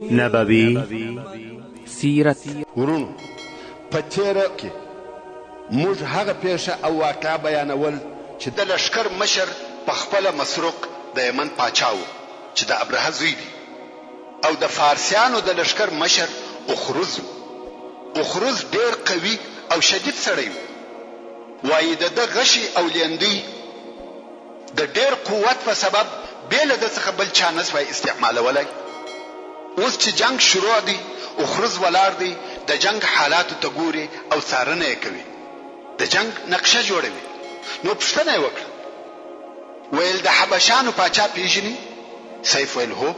نبوي سیرت. ورونو په تیره کې موږ هغه پیښه او واقعه بیانول چې د لشکر مشر په خپله مسروق د یمن پاچا و چې د ابرهه زوی دی او د فارسیانو د لشکر مشر اخروز ډیر قوي او شدید سړی و وایي د ده غشي او لیندۍ د ډیر قوت په سبب بې له ده څخه بل چا نسوای استعمالولی. اوس چې جنگ شروع دی اخروز ولاړ دی د جنگ حالاتو ته ګوري او څارنه یې کوي، د جنگ نقشه جوړوي. نو پوښتنه یې وکړه، ویل د حبشانو پاچا پیژني؟ سیف ویل هو.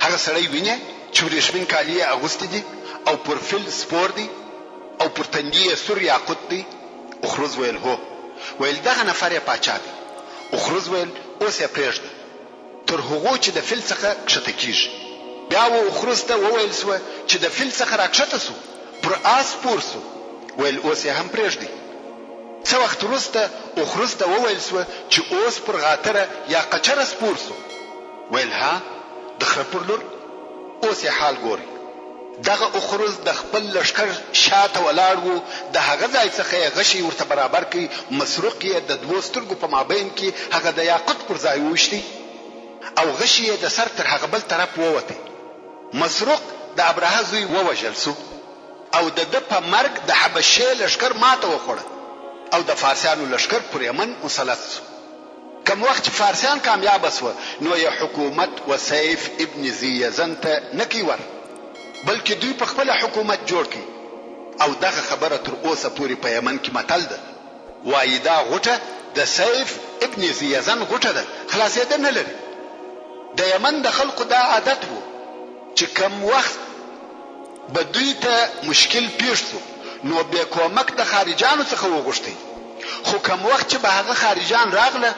هغه سړی ویني چې ورېښمین کالي یې اغوستي دي او پر فیل سپور دی او پر تندي یې سور یاقوت دی؟ اخروز ویل هو. ویل دغه نفر یې پاچا دی. اخروز ویل اوس یې پرېږده تر هغو چې د فیل څخه کښته کیږي. بیا و اخروز ته وویل سوه چې د فیل څخه راکښته سو پر آس سپور سو. ویل اوس یې هم پرېږدئ. څه وخت وروسته اخروز ته وویل سوه چې اوس پر غاتره یا قچره سپور سو. ویل ها د خره پر لور. اوس یې حال ګورئ. دغه اخروز د خپل لشکر شاته ولاړ و، د هغه ځای څخه یې غشي ورته برابر کړي، مسروق یې د دوو سترګو په مابین کې هغه د یاقوت پر ځای وویشتي او غشي یې د سر تر هغه بل طرف ووتی. مسروق د ابرهه زوی ووژل سو او د ده په مرګ د حبشې لشکر ماته وخوړه او د فارسیانو لشکر پر یمن مسلط سو. کم وخت چې فارسیان کامیابه سوه نو یې حکومت و سیف ابن ذی یزن ته نکي ور، بلکې دوی په خپله حکومت جوړ کړي. او دغه خبره تر اوسه پورې په یمن کې متل ده، وایي دا غوټه د سیف ابن ذی یزن غوټه ده، خلاصېده نه لري. د یمن د خلقو دا عادت و چې کم وخت به دوی ته مشکل پیښ سو نو بیا کومک د خارجانو څخه وغوښتي، خو کم وخت چې به هغه خارجان راغله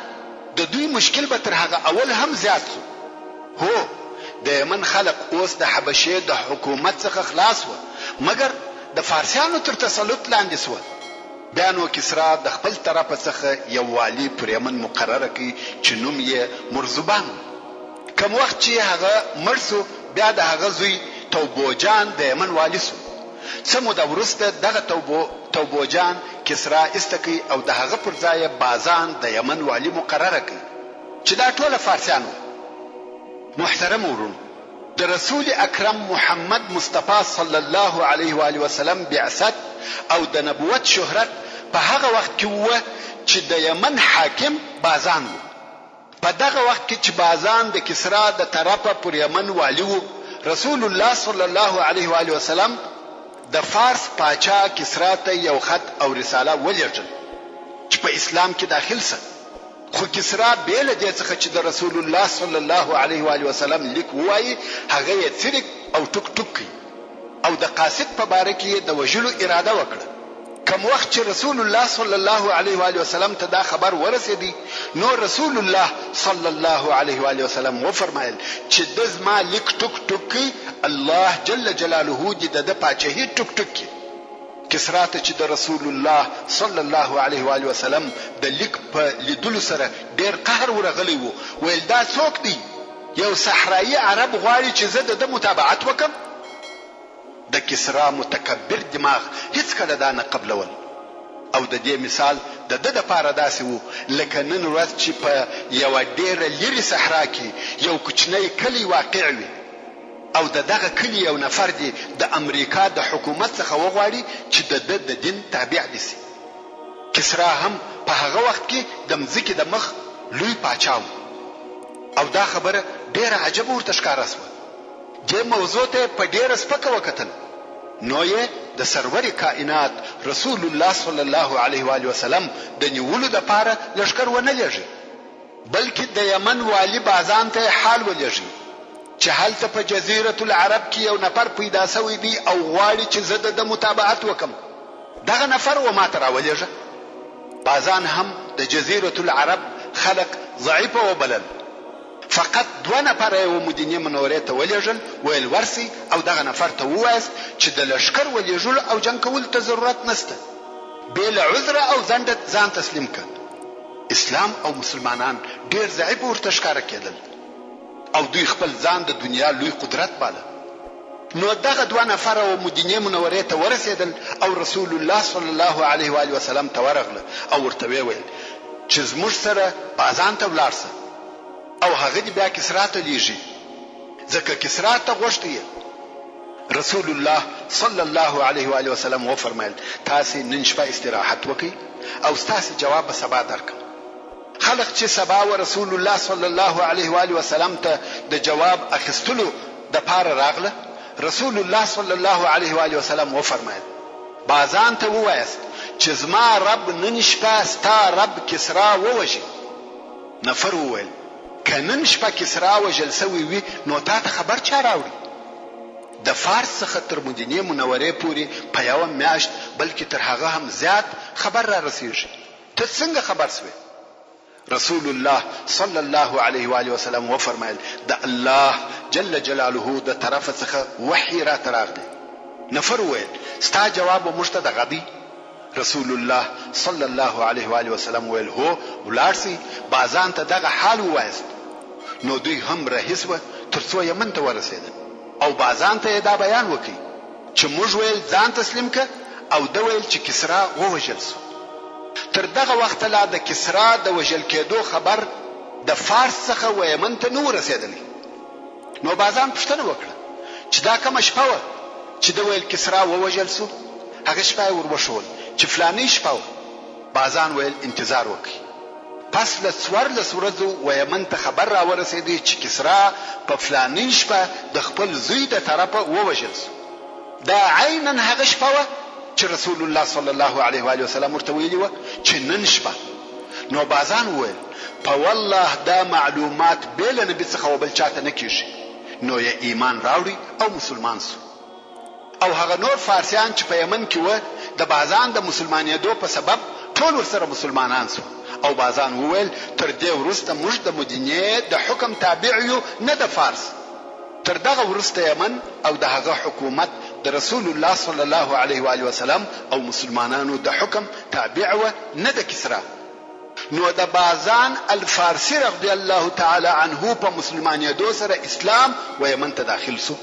د دوی مشکل به تر هغه اول هم زیات سو. هو د یمن خلق اوس د حبشې د حکومت څخه خلاص و، مګر د فارسیانو تر تسلط لاندې سو. بیا نو کسرا د خپل طرفه څخه یو والی پر یمن مقرره کړي چې نوم یې مرزبان. کم وخت چې هغه مړ سو بیا د هغه زوی توبوجان د یمن والی سو. څه موده وروسته دغه توبوجان کسرا استکی او د هغه پر ځای بازان د یمن والی مقرره کړي چې دا ټوله فارسیان وو. محترم ورونو، د رسول اکرم محمد مصطفی صلی الله علیه و آله وسلم بعثت او د نبوت شهرت په هغه وخت کې وه چې د یمن حاکم بازان وو. په دغه وخت کې چې بازان د کسرا د طرفه پر یمن والی وو، رسول الله صلی الله علیه و آله وسلم د فارس پاچا کسرا ته یو خط او رساله ولېږل چې په اسلام کې داخل شه. خو کسرا بې له دې څخه چې د رسول الله صلی الله علیه و آله وسلم لیک ووایي هغه یې څرک او ټوک ټوک کړي او د قاصد په باره کې د وژلو اراده وکړه. کم وخت چې رسول الله صلی الله علیه و آله وسلم ته دا خبر ورسېدی نو رسول الله صلی الله علیه و آله وسلم وفرمایل چې د زما لیک ټوک ټوک کړي، الله جل جلاله دې د پاچاهي ټوک ټوک کړي. کسرا ته چې د رسول الله صلی الله علیه و آله وسلم د لیک په لیدلو سره ډیر قهر ورغلی وو. ویل دا څوک دی؟ یو صحرایي عرب غواړي چې زه د متابعت وکم؟ د کسرا متکبر دماغ هیڅ کله دا نه قبلول. او د دې مثال د ده دپاره داسې وو لکه نن ورځ چې په یوه ډیره لرې صحرا کې یو کوچنی کلی واقع وي او د دغه کلي یو نفر دی د امریکا د حکومت څخه وغواړي چې د ده د دین تابع دي سي. کسرا هم په هغه وخت کې د مځکې د مخ لوی پاچا و او دا خبره ډیره عجبه ورته ښکاره سوه. دې موضوع ته په ډیره سپکه وکتل نو یې د سرور کائنات رسول الله صلی الله علیه و آله وسلم د نیولو دپاره لښکر ونه لېږي، بلکې د یمن والی بازان ته حال ولېږي چې هلته په جزیرة العرب کې یو نفر پیدا سوی دی او غواړي چې زه د متابعت وکم. دغه نفر و ما ته راولېږه. بازان هم د جزیرة العرب خلق ضعیفه وبلل. فقط دوه نفره یې و مدینې منورې ته ولېږل. ویل ورسي او دغه نفر ته ووایست چې د لښکر ولېږلو او جنګ کولو ته ضرورت نشته، بې له عذره او ځنډه ځان تسلیم کړه. اسلام او مسلمانان ډېر ضعیف ورته ښکاره کېدل او دوی خپل ځان د دنیا لوی قدرت باله. نو دغه دوه نفره مدینه منورې ته ورسېدل او رسول الله صلی الله علیه و آله وسلم ته ورغله او ورته ویل چې زموږ سره بازان ته ولاړ شه او هغه دې بیا کسرا ته لیږي ځکه کسرا ته غوښتي. رسول الله صلی الله علیه و آله وسلم وفرمایل تاسو نن شپه استراحت وکړئ او تاسو جواب به سبا درکړم. خلق چې سبا و رسول الله صلی الله علیه و آله وسلم ته د جواب اخیستلو د پاره راغله. رسول الله صلی الله علیه و آله وسلم وفرمایل بازان ته ووایست چې زما رب نن شپه ستا رب کسرا ووژي. نفر وویل که نن شپه کسرا وژل سوی وي نو تا ته خبر چا راوړي؟ د فارس څخه تر مدینې منورې پورې په یوه میاشت بلکې تر هغه هم زیات خبر را رسیږي. ته څنګه خبر سوې؟ رسول الله صلی الله علیه و آله وسلم وفرمایل د الله جل جلاله د طرف څخه وحی را تراغلی. نفر وویل ستا جواب موږ ته دغه دی؟ رسول الله صلی الله علیه و آله وسلم ویل هو ولاړ سئ بازان ته دغه حال ووایست. نو دوی هم رهیس و تر څو یمن ته ورسېدل او بازان ته دا بیان وکړي چې موږ ویل ځان تسلیم که او د ویل چې کسرا ووژل سو. تر دغه وخت لا د کسرا د وژل کېدو خبر د فارس څخه و یمن ته نو رسېدلی. نو بازان پوښتنه وکړه چې دا کومه شپه وه چې د ویل کسرا ووژل سو؟ هغه شپه یې ور وښول چې فلاني شپه وه. بازان ویل انتظار وکړي. پس له 14 ورځو و یمن ته خبر را ورسېدی چې کسرا په فلاني شپه د خپل زوی د طرفه ووژل سو. دا عیناً هغه شپه وه چې رسول الله صلی الله علیه و آله وسلم ورته ویلي وه چې نن شپه. نو بازان وویل په والله دا معلومات بې له نبي څخه و بل چاته نه کېږي. نو یې ایمان راوړي او مسلمان سو. او هغه نور فارسیان چې په یمن کې وه د بازان د مسلمانېدو په سبب ټول ورسره مسلمانان سو. او بازان وویل تر دې وروسته موږ د مدینې د حکم تابع یو نه د فارس. تر دغه وروسته یمن او د هغه حکومت د رسول الله صلی الله علیه و آله وسلم او مسلمانانو د حکم تابع و نه د کسرا. نو د بازان الفارسی رضی الله تعالی عنه په مسلمانېدو سره اسلام و یمن ته داخل سو.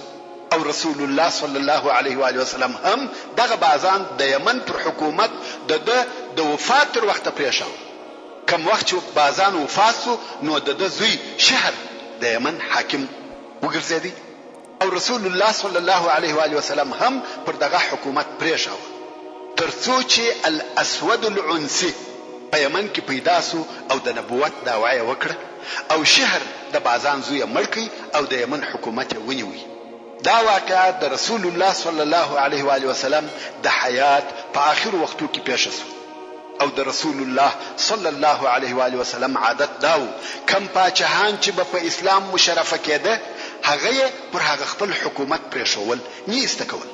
او رسول الله صلی الله علیه و آله وسلم هم دغه بازان د یمن پر حکومت د وفات تر وخته پریښاو. کم وخت چې بازان وفات سو نو د زوی شهر د یمن حاکم وګرځېدی. او رسول الله صلی الله علیه و آله وسلم هم پر دغه حکومت پریښاو تر څو چې الاسود العنسی په یمن کې پیدا سو او د نبوت دعوا یې وکړه او شهر د بازان زوی مړ کړ او د یمن حکومت ونیوی. دا واقعه د رسول الله صلی الله علیه و آله وسلم د حیات په آخر وختو کې پیښ شو. او د رسول الله صلی الله علیه و آله وسلم عادت داو کم پاچاهان چې په اسلام مشرفه کېده هغه پر هغه خپل حکومت پرېښول نه استکول.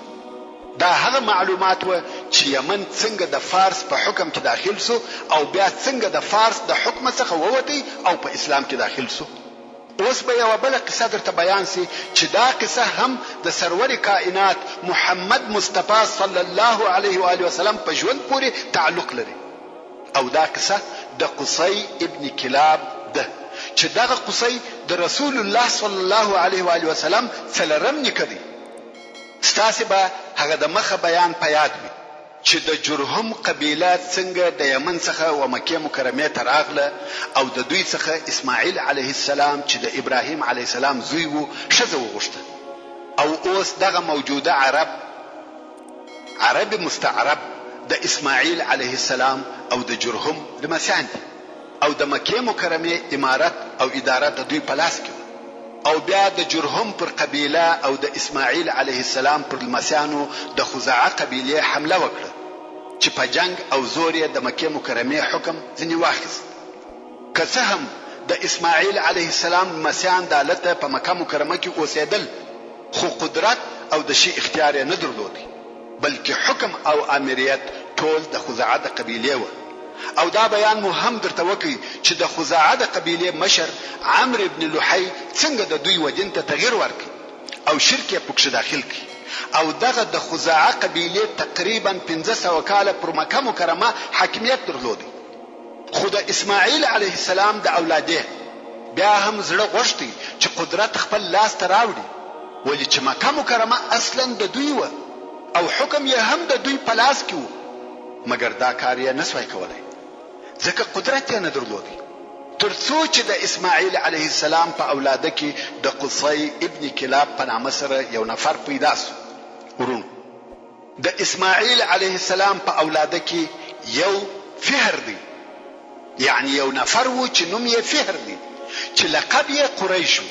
دا هغه معلومات و چې یمن څنګه د فارس په حکم کې داخل سو او بیا څنګه د فارس د حکم څخه ووتی او په اسلام کې داخل سو. اوس به یو بل قصه درته بیان سي چې دا قصه هم د سرور کائنات محمد مصطفی صلی الله علیه و آله وسلم په ژوند پورې تعلق لري. او دا قصه د قصي ابن کلاب ده چې دغه قصي د رسول الله صلی الله علیه و آله وسلم څلرم نکدي. ستاسو به هغه د مخه بیان په یاد وي چې د جرهم قبیله څنګه د یمن څخه و مکه مکرمه ته راغله او د دوی څخه اسماعیل علیه السلام چې د ابراهیم علیه السلام زوی وو ښځه وغوښته. او اوس دغه موجوده عرب مستعرب د اسماعیل علیه السلام او د جرهم لمسیان دي او د مکه مکرمه امارت او اداره د دوی په لاس کې او بیا د جرهم پر قبیله او د اسماعیل علیه السلام پر لمسیانو د خزاعه قبیله حمله وکړه چې په جنگ او زور د مکه مکرمه حکم ځنی واخیست. که څه هم د اسماعیل علیه السلام مسیان دالته په مکه مکرمه کې اوسېدل خو قدرت او د شی اختیار نه درلود بلکې حکم او امریت ټول د خزاعه د قبیله و. او دا بیان مو هم درته وکي چې د خزاعه د قبیله مشر عمرو ابن لحی څنګه د دوی ودین ته تغییر ورکړي او شرک یې پکښ داخل کړي او دغه د خزاعه قبیله تقریبا 1500 کاله پر مکه مکرمه حاکمیت درلود. خو د اسماعیل علیه السلام د اولاده بیا هم زړه غوښتي چې قدرت خپل لاس ته راوړي ولې چې مکه مکرمه اصلا د دوی و او حکم یې هم د دوی په لاس کې و، مګر دا کار یې نسوای کولای ځکه قدرت یې نه درلودی. تر څو چې د اسماعیل علیه السلام په اولاده کې د قصی ابن کلاب په نامه سره یو نفر پیدا سو. ورونو د اسماعیل علیه السلام په اولاده کې یو فهر دی، یعنی یو نفر و چې نوم یې فهر دی چې لقب یې قریش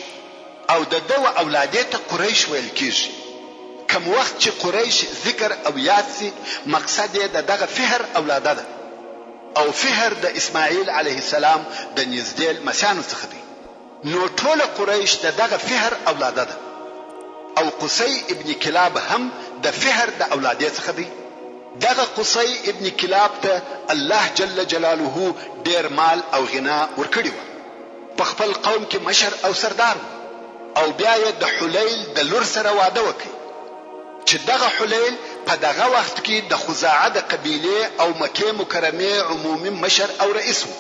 او د دو اولاده ته قریش ویل کیږي. کم وخت چې قریش ذکر او یاد سي مقصد یې دغه فهر اولاده ده او فهر د اسماعیل علیه السلام د نږدې لمسیانو څخه دی. نو ټول قریش دغه فهر اولاده ده او قصی ابن کلاب هم د فهر د اولاده څخه دی. دغه قصی ابن کلاب ته الله جل جلاله ډیر مال او غنا ورکړي و، په خپل قوم کې مشر او سردار او بیا یې د حلیل د لور سره واده وکړي چې دغه حلیل په دغه وخت کې د خزاعه د قبیله او مکه مکرمه عمومي مشر او رئیس و.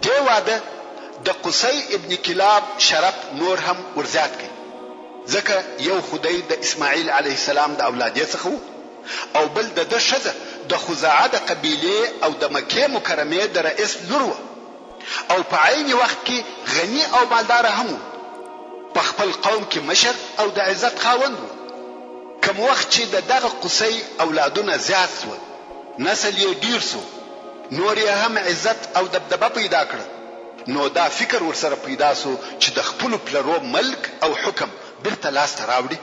دی واده د قصی ابن کلاب شرف نور هم ورزیات کړي ځکه یو خدای د اسماعیل علیه السلام د اولاد څخه او بل د شزه د خزاعه د قبیله او د مکه مکرمه د رئیس لور او په عین وخت کې غنی او مالدار هم په خپل قوم کې مشر او د عزت خاوند. کوم وخت چې دغه قصی اولادونه زیات سو، نسل یې ډیر سو، نور یې هم عزت او دبدبه پیدا کړ، نو دا فکر ورسره پیدا سو چې د خپل پلرو ملک او حکم بیرته لاس ته راوړي.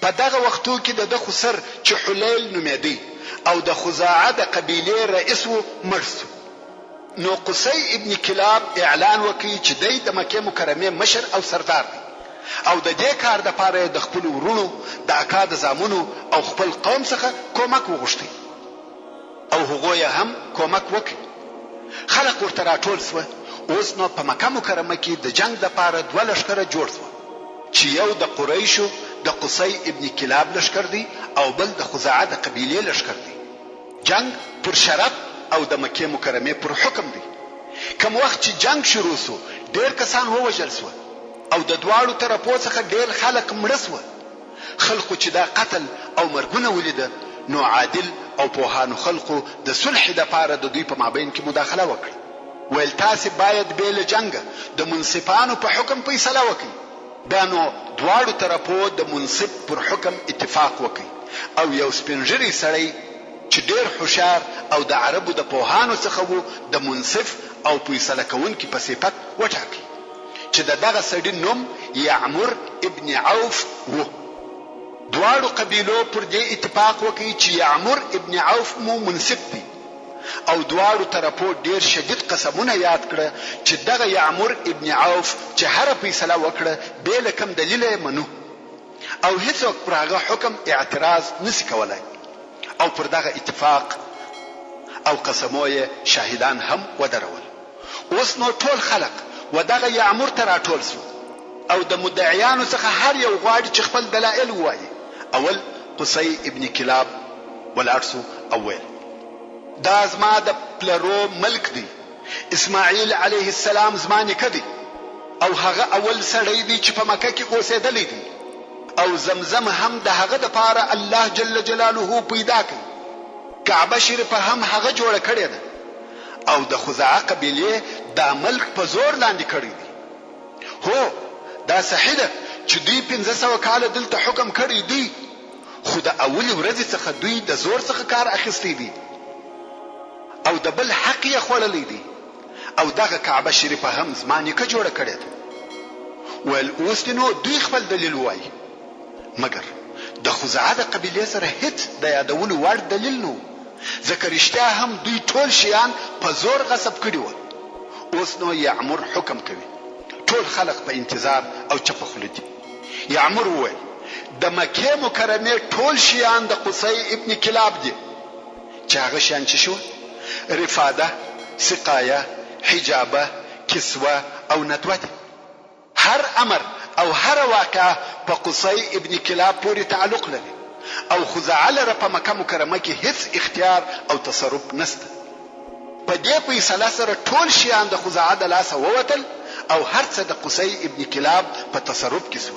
په دغه وختو کې د خسر چې حلیل نومېدی او د خزاعه د قبیله رئیس و مرسو. نو قصی ابن کلاب اعلان وکړي چې دی د مکه مکرمه مشر او سردار دی او د دې کار د پاره د خپل ورونو د اکا د زامنو او خپل قوم څخه کومک وغوښتي او هغوی هم کومک وکړي. خلق ورته راټول سو. اوس نو په مکه مکرمه کې د جنگ د پاره دوه لښکره جوړ سو چې یو د قریشو د قصی ابن کلاب لښکر دی او بل د خزاعه د قبیله لښکر دی. جنگ پر شرف او د مکه مکرمه پر حکم دی. کوم وخت چې جنگ شروع سو ډیر کسان ووژل سو او د دواړو طرفو څخه ډیر خلک مړ سو. خلکو چې دا قتل او مرګونه ولیده نو عادل او پوهانو خلکو د صلح د پاره د دوی په مابین کې مداخله وکړه. ویل تاسو باید بیل جنگ د منصفانو په حکم فیصله وکړي. دا نو دواړو طرفو د منصف پر حکم اتفاق وکړي او یو سپینږیری سړی چې ډیر هوښیار او د عربو د پوهانو څخه وو د منصف او فیصله کوونکي په صفت وټاکي چې دغه سړی نوم یعمر ابن عوف وو. دواړو قبیلو پر دې اتفاق وکړي چې یعمر ابن عوف مو منصف دی او دواړو طرفو ډیر شدید قسمونه یاد کړه چې دغه یعمر ابن عوف چې هر فیصله وکړه به لکم دلیل یې منو او هیڅوک پر هغه حکم اعتراض نشي کولای او پر دغه اتفاق او قسموی شاهدان هم ودرول. اوس نو ټول خلق ودغه یعمر ته راټول سو او د مدعیانو څخه هر یو غواړي چې خپل دلایل ووایي. اول قصی ابن کلاب ولارسو اول دا زما د پلرو ملک دی، اسماعیل علیه السلام زما نیکه دی او هغه اول سړی دی چې په مکه کې اوسېدلی دی او زمزم هم د هغه د پاره الله جل جلاله پیدا کړ. کعبه شریفه هم هغه جوړه کړې ده او د خزاعه قبیله د ملک په زور لاندې کړی دی. هو دا صحیح ده چې دوی 1500 کال دلته حکم کړی دی خو د اول ورځ څخه دوی د زور څخه کار اخیستی دی او د بل حق یې خوړلې دي او دغه کعبه شریفه هم زمانه کې جوړه کړې ده. ول اوس نو دوی خپل دلیل وایي مګر د خزاعه د قبیله سره هیڅ د یادولو وړ دلیل نو ځکه رښتیا هم دوی ټول شیان په زور غصب کړي وو. اوس نو یعمر حکم کوي. ټول خلق په انتظار او چپ خوله دي. یعمر وویل د مکه مکرمه ټول شیان د قصی ابن کلاب دي چې هغه شیان چې شو رفاده، سقایه، حجابه، کسوه او ندوه. هر امر او هر واقعه په قصی ابن کلاب پورې تعلق لري او خزاعه لره په مکه مکرمه کې هیڅ اختیار او تصرف نشته. په دې فیصله سره ټول شیان د خزاعه د لاسه ووتل او هر څه د قصی ابن کلاب په تصرف کې شو.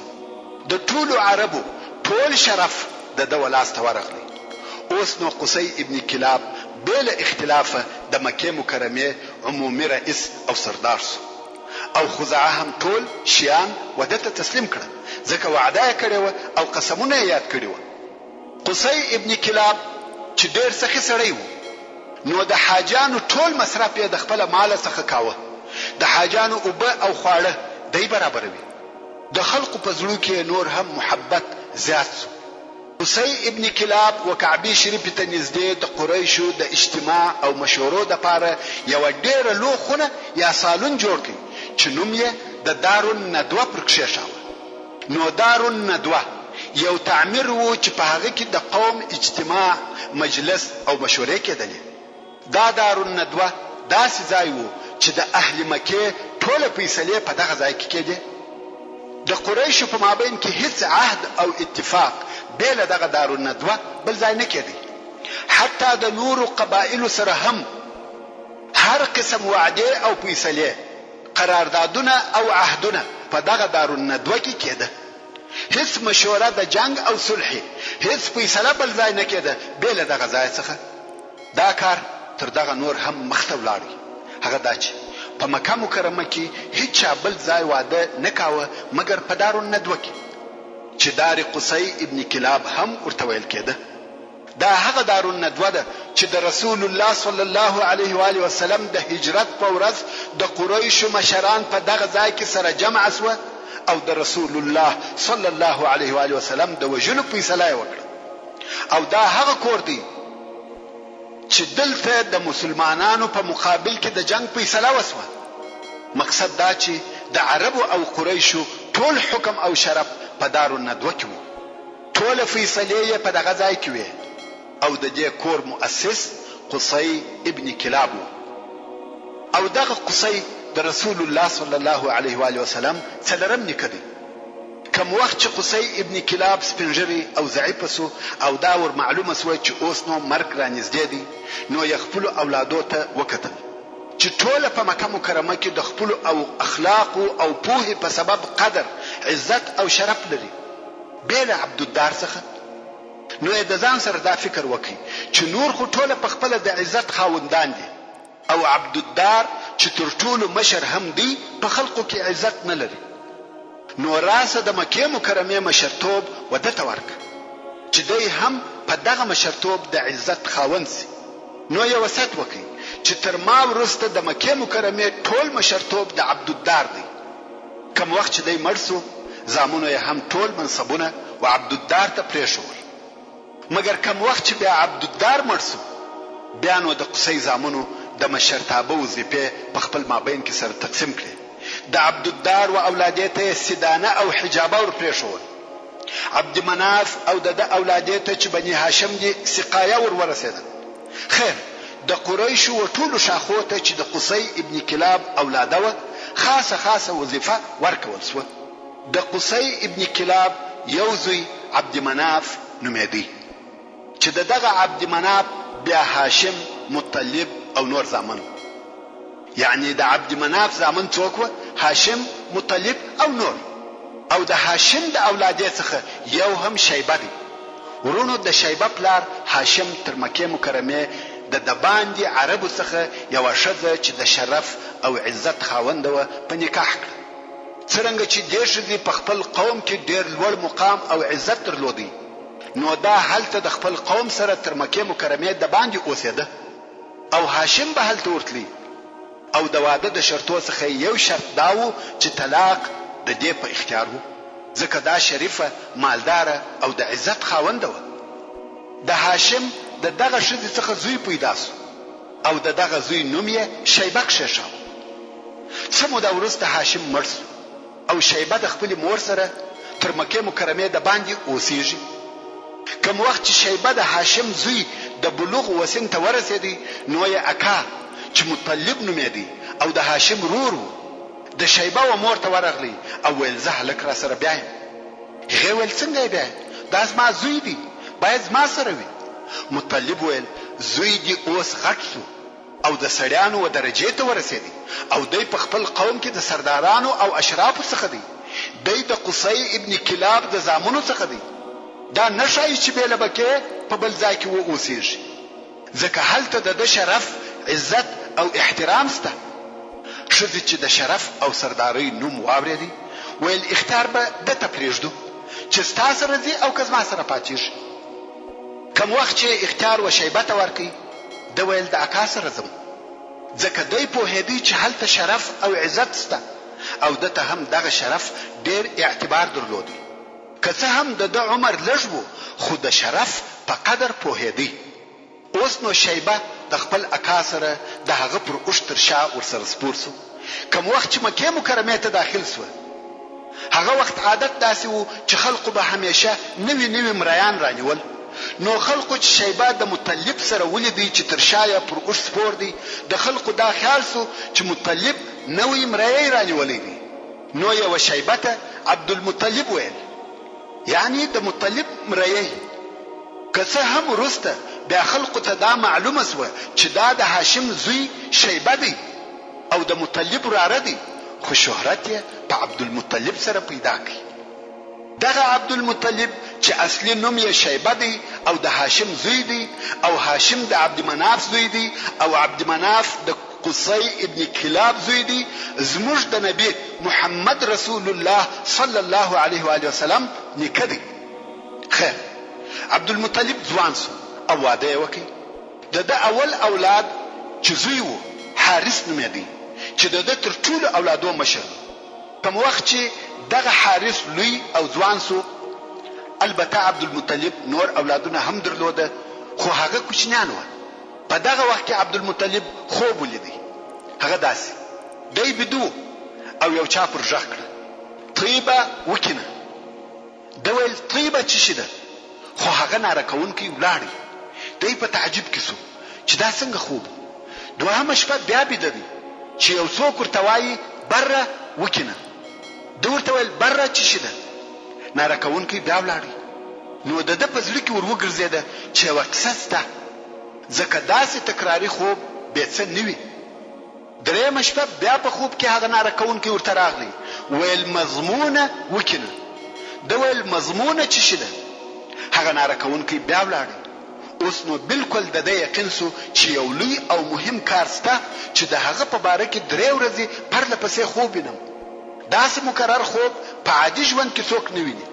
د ټولو عربو ټول شرف د ده ولاس ته ورغلی. اوس نو قصي ابن کلاب بلا اختلافه د مکې مکرمې عمومي رئیس او سردار سو، او خزاعه هم ټول شیان ودته تسلیم کړه، ځکه وعده یې کړې وه او قسمونه یې یاد کړي وه. قصي ابن کلاب چې ډېر سخي سړی و، نو د حاجانو ټول مصرف یې د خپله ماله څخه کاوه. د حاجانو اوبه او خواړه دی برابروي. د خلقو په زړو کې نور هم محبت زیات سو. قصي ابن کلاب و کعبې شریفې ته نږدې د قریشو د اجتماع او مشورو دپاره یوه ډېره لو خونه یا سالون جوړ کړي چې نوم یې د دارالندوه پر کښېښاوه. نو دارالندوه یو تعمیر و چې په هغه کې د قوم اجتماع، مجلس او مشورې کېدلې. دا دارالندوه داسې ځای و چې د اهل مکې ټوله فیصلې په دغه ځای کې کېدې. د قریشو په مابین کې هیڅ عهد او اتفاق بېله دغه دارالندوه بل ځای نه کېدی. حتی د نورو قبایلو سره هم هر قسم وعدې او فیصلې، قراردادونه او عهدونه په دغه دارالندوه کې کېده. هیڅ مشوره د جنگ او صلح، هیڅ فیصله بل ځای نه کېده بېله دغه ځای څخه. دا کار تر دغه نور هم مخته ولاړی. هغه دا چې په مکه مکرمه کې هیڅ بل ځای واده نه کاوه مګر په دارالندوه کې، چې دار قصي ابن کلاب هم ورته ویل کېده. دا هغه دارالندوه ده چې د رسول الله صلی الله علیه و آله وسلم د هجرت په ورځ د قریشو مشران په دغه ځای کې سره جمع سوه او د رسول الله صلی الله علیه و آله وسلم د وژلو فیصله وکړه. او دا هغه کور دی چې دلته د مسلمانانو په مقابل کې د جنگ فیصله وسوه. مقصد دا چې د عربو او قریشو ټول حکم او شرف په دارالندوه کې وو. ټول فیصلې یې په دغه ځای کې وې او د دې کور مؤسس قصي ابن کلاب وو. او دغه قصي د رسول الله صلی الله علیه و آله وسلم څلورم نیکه دی. کم وخت چې قصي ابن کلاب سپینږیری او ضعیفه سو او دا ور معلومه سوه چې اوس نو مرګ را نږدې دی، نو یې خپلو اولادو ته وکتل چې ټوله په مکه مکرمه کې د خپلو او اخلاقو او پوهې په سبب قدر، عزت او شرف لري بېله عبدالدار څخه. نو یې د ځان سره دا فکر وکړي چې نور خو ټوله په خپله د عزت خاوندان دي او عبدالدار چې تر ټولو مشر هم دی په خلقو کې عزت نه لري. نو راسه د مکې مکرمې مشرتوب ودته ورکړه چې دی هم په دغه مشرتوب د عزت خاوند سي. نو یې وصیت وکړي چې تر ما وروسته د مکې مکرمې ټول مشرتوب د عبدالدار دی. کم وخت چې دی مړ سو، زامنو یې هم ټول منصبونه و عبدالدار ته پرېښول. مګر کم وخت چې بیا عبدالدار مړ سو، بیا نو د قصي زامنو د مشرتابه وظیفې په خپل مابین کې سره تقسیم کړې. د عبدالدار و اولادې ته سدانه او حجابه ور پرېښول. عبد مناف او د اولادې ته چې بني هاشم دي سقایه ور ورسېده. خیر، د قریشو و ټولو شاخو ته چې د قصي ابن کلاب اولاده وه خاصه وظیفه ورکول سوه. د قصي ابن کلاب یو زوی عبد مناف نومېدی چې دغه عبد مناف بیا هاشم، مطلب او نور زامن. یعنی د عبد مناف زامن څوک وه؟ هاشم، مطلب او نور. او د هاشم د اولادې څخه یو هم شیبه دی. ورونو د شیبه پلار هاشم تر مکې مکرمې د باندې عربو څخه یوه ښځه چې د شرف او عزت خاونده وه په نکاح کړه. څرنګه چې دې ښځې په خپل قوم کې ډېر لوړ مقام او عزت درلودی، نو دا هلته د خپل قوم سره تر مکې مکرمې د باندې اوسېده او هاشم به هلته ورتلی. او د واده د شرطو څخه یو شرط دا و چې طلاق د دې په اختیار و، ځکه دا شریفه، مالداره او د عزت خاونده وه. د هاشم د دغه ښځې څخه زوی پیدا سو او د دغه زوی نوم یې شیبه کښېښاوه. څه موده وروسته هاشم مړ سو او شیبه د خپلې مور سره تر مکې مکرمې د باندې اوسېږي. کم وخت چې شیبه د هاشم زوی د بلوغ وسن ته ورسېدی، نو یې اکا چې مطلب نومېدی او د هاشم رور و، د شیبه و مور ته ورغلی او ویل زه هلک را سره بیایم. هغې ویل څنګه یې بیایم؟ دا زما زوی دی، باید زما سره وي. مطلب ویل زوی دی اوس غټ سو او د سړیانو و درجې ته ورسېدی او دی په خپل قوم کې د سردارانو او اشرافو څخه دی. دی د قصي ابن کلاب د زامنو څخه دی. دا نه ښایي چې بې له بکې په بل ځای کې واوسېږي، ځکه هلته د شرف، عزت او احترام شته. ښځې چې د شرف او سردارۍ نوم واورېدی ویل اختیار به دته پرېږدو چې ستا سره ځي او که زما سره پاتېږي. کم وخت چې اختیار و شیبه ته ورکړي ده ویل د اکا سره ځم، ځکه دی پوهېدی چې هلته شرف او عزت شته او دته هم دغه شرف ډېر اعتبار درلودی. که څه هم د ده عمر لږ و خو د شرف په قدر پوهېدی. اوس نو شیبه د خپل اکا سره د هغه پر اوښ تر شا ورسره سپور سو. کم وخت چې مکې مکرمې ته داخل سوه هغه وخت عادت داسې و چې خلقو به همیشه نوي نوي مریان رانیول. نو خلقو چې شیبه د مطلب سره ولیدی چې تر شا یې پر اوښ سپور دی، د خلقو دا خیال سو چې مطلب نوی مریی رانیولی دی. نو یوه شیبه ته عبدالمطلب ویل، یعنی د مطلب مریی. که څه هم وروسته بیا خلقو ته دا معلومه سوه چې دا د هاشم زوی شیبه دی او د مطلب وراره دی، خو شهرت یې په عبدالمطلب سره پیدا کړي. دغه عبدالمطلب چې اصلي نوم یې شیبه دی او د هاشم زوی دی، او هاشم د عبدمناف زوی دی، او عبدمناف د قصي ابن کلاب زوی دی، زموږ د نبی محمد رسول الله صلی الله علیه و آله وسلم نیکه دی. خیر، عبدالمطلب ځوان سو او واده یې وکړ. د ده اول اولاد چې زوی و حارث نومېدی، چې د ده تر ټولو اولادو مشر. کوم وخت چې دغه حارث لوی او ځوان سو، البته عبدالمطلب نور اولادونه هم درلوده خو هغه کوچنیان وه. په دغه وخت کې عبدالمطلب خوب ولیدی. هغه داسې دی بدو او یو چا پر غږ کړه، طیبه وکینه. ده ویل طیبه څه شي ده؟ خو هغه ناره کوونکی ولاړی. دی په تعجب کې سو چې دا څنګه خوب. دوهمه شپه بیا بیده دی چې یو څوک ورته وایي بره وکینه. ده ورته ویل بره څه شي ده؟ ناره کوونکی بیا ولاړی. نو د ده په زړه کې ور وګرځېده چې یوه کیسه شته، ځکه داسې تکراري خوب بې څه نه وي. درېیمه شپه بیا په خوب کې هغه ناره کوونکی ورته راغلی، ویل مضمونه وکینه. ده ویل مضمونه څه شي ده؟ هغه ناره کوونکی بیا ولاړی. اوس نو بالکل د ده یقین سو چې یو لوی او مهم کار شته چې د هغه په باره کې 3 ورځې پرله پسې خوب وینم. داسې مکرر خوب په عادي ژوند کې څوک نه ویني.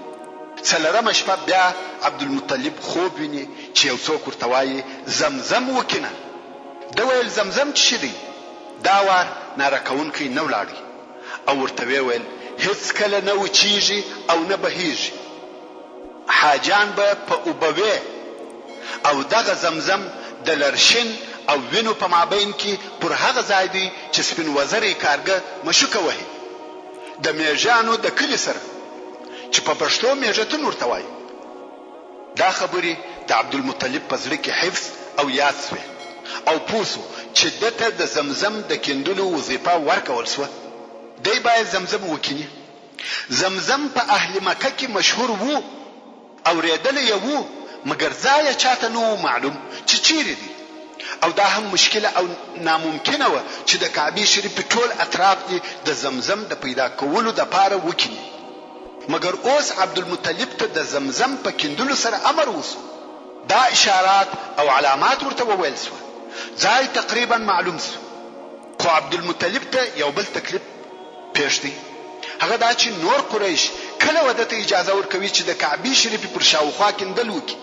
څلورمه شپه بیا عبدالمطلب خوب ویني چې یو څوک ورته وایي زمزم وکینه. ده ویل زمزم څه شي دی؟ دا وار ناره کوونکی نه ولاړی او ورته ویل هیڅ کله نه وچیږي او نه بهیږي، حاجان به په اوبوي، او دغه زمزم د لرشن او وینو په مابین کې پر هغه ځای دی چې سپین وزرې کارګه مشوکه وهي د میژانو د کلي سره، چې په پښتو میژتون ورته وایي. دا خبرې د عبدالمطلب په زړه کې حفظ او یاد سوې او پوه سو چې دته د زمزم د کیندلو وظیفه ورکول سوه. دی باید زمزم وکیني. زمزم په اهل مکه کې مشهور وو، اورېدلی یې وو، مګر ځای چاته نو معلوم چې چیرې دی. او دا هم مشکله او ناممکنه وه چې د کعبې شریف ټول اطراف دي د زمزم د پیدا کولو دپاره وکیني. مګر اوس عبدالمطلب ته د زمزم په کیندلو سره امر وسو. دا اشارات او علامات ورته وویل سوه. ځای تقریبا معلوم سو، خو عبدالمطلب ته یو بل تکلیف پیښ دی. هغه دا چې نور قریش کله وده ته اجازه ورکوي چې د کعبې شریف پر شاوخوا کیندل وکړي،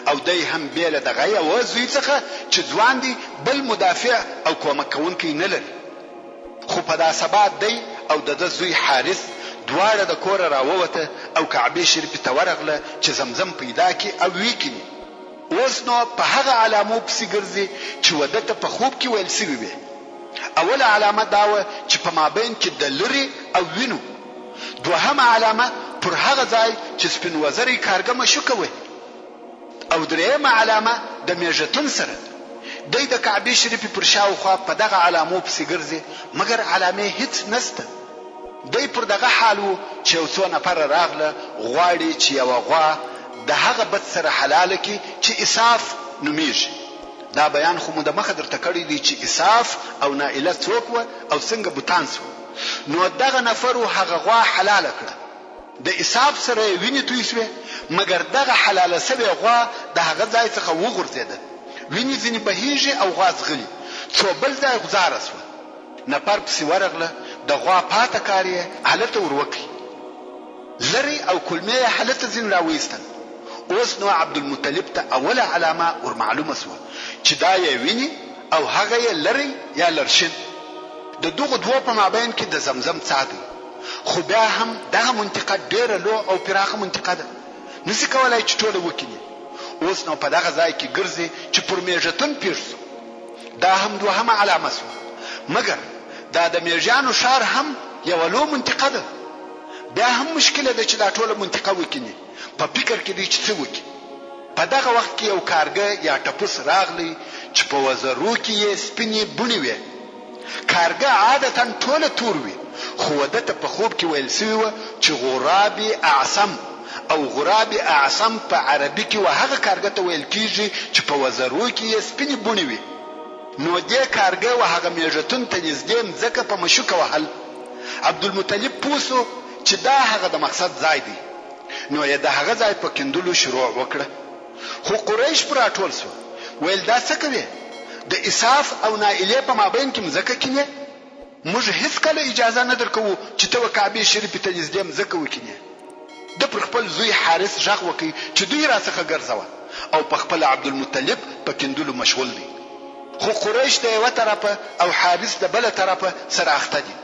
او دی هم بیله دغه یوه زوی څخه چې ځوان دی بل مدافع او کومک کوونکی نه لري. خو په دا سبا دی او د ده زوی حارث دواړه د کوره راووته او کعبې شریف ته ورغله چې زمزم پیدا کړي او ویکیني. اوس نو په هغه علامو پسې ګرځي چې وده ته په خوب کې ویل سوي وي. اوله علامه دا وه چې په مابین کې د لرې او وینو. دوهمه علامه پر هغه ځای چې سپین وزرې کارګه مشوکه وي. او درېیمه علامه د میژتون سره. دی د کعبې شریفې پر شاوخوا په دغه علامو پسې ګرځي، مګر علامې هیڅ نسته. دی پر دغه حال و چې یو څو نفره راغله غواړي چې یوه غوا د هغه بت سره حلاله کړي چې اساف نومیږي. دا بیان خو مو د مخه درته کړی دی چې اساف او نائله څوک وه او څنګه بوتان سوه. نو دغه نفرو هغه غوا حلاله کړه د اسحاق سره ویني توی شوه مګر دغه حلاله سوی غوا د هغه ځای څخه وغورځیده ویني ځنی بهیږي او غوا ځغلي څو بل ځای گزاره شو نفر پسې ورغله د غوا پاته کاری حالت وروکي لری او کلمه حالت ځین راويستل اوس نو عبدالمطلب ته اوله علامه ور معلومه شو چې دا یې ویني او هغه یې لری یا لرشن د دغه دوه په مابین کې د زمزم څادي خو بیا هم دغه منطقه ډیره لو او پراخه منطقه ده نسی کولای چې ټول وکړي اوس نو په دغه ځای کې ګرځي چې پر میژتون پیښ دا هم دوهمه علامه شو مګر دا د میژانو شهر هم یو لو منطقه ده بیا هم مشکله ده چې دا ټول منطقه وکړي په فکر کې دی چې څه وکړي په دغه وخت کې یو کارګه یا ټپوس راغلی چې په وزرو کې یې سپینې بونې وي کارګه عادتا ټول تور وي خو ودته په خوب کې ویل سوی و چې غراب اعصم او غراب اعصم په عربي کې وهغه کارګه ته ویل کیږي چې په وزرو کې یې سپینې بونې وي نو دې کارګه وهغه میژتون ته نږدې ځکه په مشوکه وهل عبدالمطلب پوسو چې دا هغه د مقصد ځای دی نو یې د هغه ځای په کندلو شروع وکړه خو قریش پر ټول سو ویل دا څه کوي د اساف او نائله په مابین کې مزکه کینه موږ هیڅ کله اجازه نه درکو چې ته کعبه شریف ته نږدې مزکه وکینه د پر خپل زوی حارث ژغ وکي چې دوی راڅخه ګرځوا او په خپل عبدالمطلب په کندلو مشغول دي خو قریش د یو طرفه او حارث د بل طرفه سره اخته دي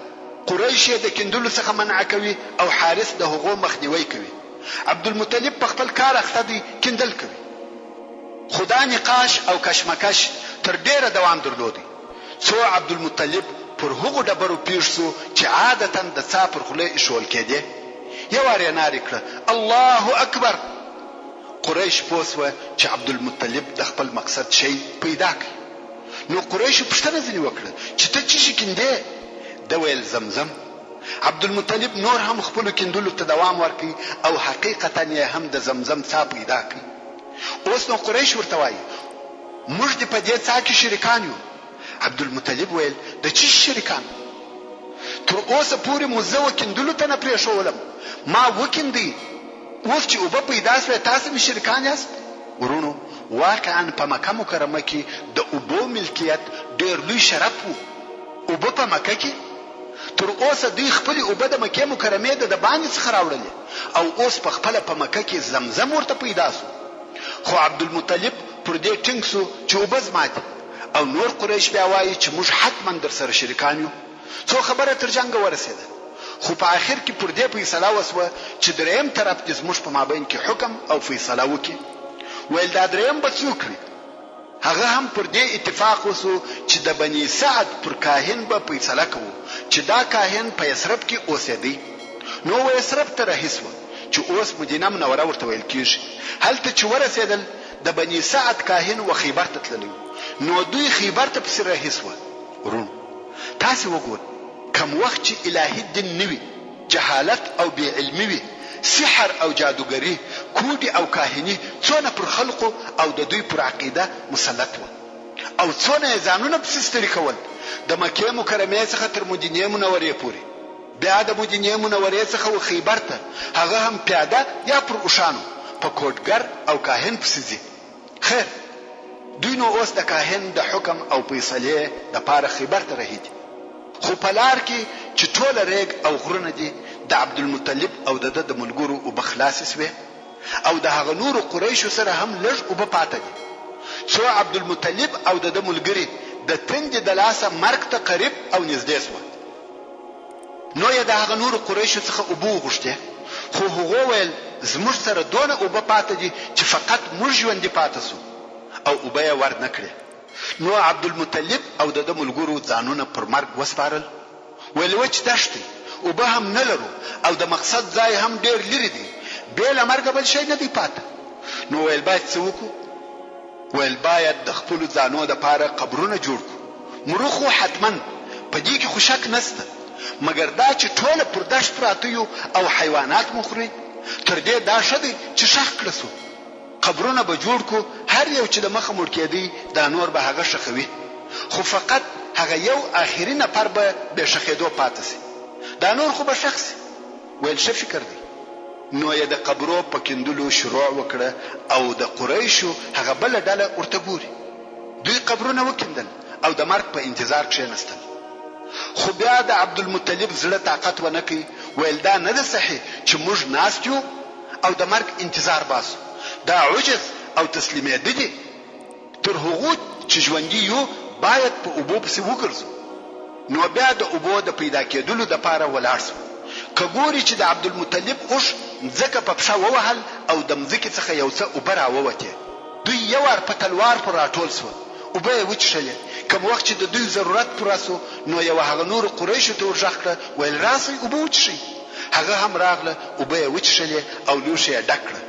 قریش د کندلو څخه منع کوي او حارث د هغو مخنیوي کوي عبدالمطلب په خپل کار اخته دي کندل کوي خدا نقاش او کشمکش تر ډیره دوام درلودي څو عبدالمطلب پر هغو ډبرو پیښ شو چې عادتا د څا پر خوله شول کېده یو اړ نه کړ الله اکبر قریش پوسوه چې عبدالمطلب د خپل مقصد شي پیدا کړ نو قریش پښتنه ځنی وکړه چې ته چی کینده د ویل زمزم عبدالمطلب نور هم خپل کندلو ته دوام ورکړي او حقیقتا یې هم د زمزم څا پیدا کړ اوس نو قریش ورته وایي موږ دې په دې څا کې شریکان یو عبدالمطلب ویل د چی شریکان تر اوسه پورې مزه وکندلو ته نه پریښولم ما وکندي اوس چې وب پیدا شوه تاسو می شریکان یاست ورونو واقعا په مکه مکرمه کې د اوبو ملکیت ډېر لوی شرف وو اوبه په مکه کې تر اوسه دوی خپل اوبه د مکه مکرمه د باندې څخه راوړلې او اوس په خپل په مکه کې زمزم ورته پیدا شو خو عبدالمطلب پر دې ټینګ شو چې اوبه زمات او نور قریش بیا وایي چې موږ حتما در سره شریکان یو څو خبره تر جنگ ورسېده خو په اخر کې پر دې فیصله وسوه چې دریم طرف دې زموږ په مابین کې حکم او فیصله وکړي ویل دا دریم به څوک وي هغه هم پر دې اتفاق وسو چې د بني سعد پر کاهن به فیصله کوو چې دا کاهن په یثرب کې اوسېدی نو یثرب ته رهیسو چې اوس مدینه منوره ورته ویل کیږي هلته چې ورسېدل د بني سعد کاهن و خیبر ته تللی نو دوی خیبر ته پسې رهیسو ورون تاسو وګور کوم وخت چې الهي دین نوي جهالت او بی علمي وي سحر او جادوګری کوډي او کاهني څونه پر خلقو او د دوی پر عقیده مسلط و او څونه ځانونه په سستري کول د مکه مکرمه څخه تر مدینه منورې پورې بیا د مدینه منورې څخه و خیبر ته هغه هم پیاده یا پر اوشانو په کوټګر او کاهن پسې خیر دوی نو اوس د کاهن د حکم او فیصله د پاره خیبر ته رهید خو پلار کې چې ټول ریګ او غرونه دي د عبدالمطلب او د ملګرو او بخلاص سوي او د هغه نور قریش سره هم لږ او پاتې دي څو عبدالمطلب او د ملګری د تند د لاسه مرګ ته قریب او نږدې شو نو یې د هغه نور قریش څخه ابو غشته خو هغه ویل زموږ سره دونه او پاتې دي چې فقط موږ ژوند پاتې سو او وبیا ور نکړي نو عبدالمطلب او د ملګرو ځانونه پر مرګ وسپارل ویل وچ دشتي او به هم نه لرو او د مقصد ځای هم ډیر لري دي بیل مرګ بل شي نه دی پات نو ویل باید څه وکړو ویل باید د خپل ځانو د پاره قبرونه جوړ کړو مروخو حتما په دې کې خوشک نسته مګر دا چې ټول پر داش پراته یو او حیوانات مخوري تر دې دا شدي چې شخ کړسو قبرونه به جوړ کو هر یو چې د مخه مړ کېدی دا نور به هغه شخوي خو فقط هغه یو اخیری نفر به شخېدو پاتې سي دا نور خو به شخص ویل څه فکر دی نو یې د قبرو په کیندلو شروع وکړه او د قریشو هغه بل ډله ورته ګوري. دوی قبرونه وکیندل او د مرګ په انتظار کښېنستل. خو بیا د عبدالمطلب زړه طاقت ونه کړ، ویل دا نه ده صحیح چې موږ ناست یو او د مرګ انتظار باسو. دا عجز او تسلیمېدل دي. تر هغو چې ژوندي یو باید په اوبو پسې وګرځو. نو بیا د اوبو د پیدا کېدلو دپاره ولاړ سو. که ګوري چې د عبدالمطلب اوښ مځکه په پښه ووهل او د مځکې څخه یو څه اوبه راووتې. دوی یو وار په تلوار پر راټول سول، اوبه یې وچښلې. کوم وخت چې د دوی ضرورت پوره سو نو یو هغه نور قریشو ته ورغږ کړه، ویل راسئ اوبه وچښئ. هغه هم راغله، اوبه یې وچښلې او لوښی یې ډک کړه.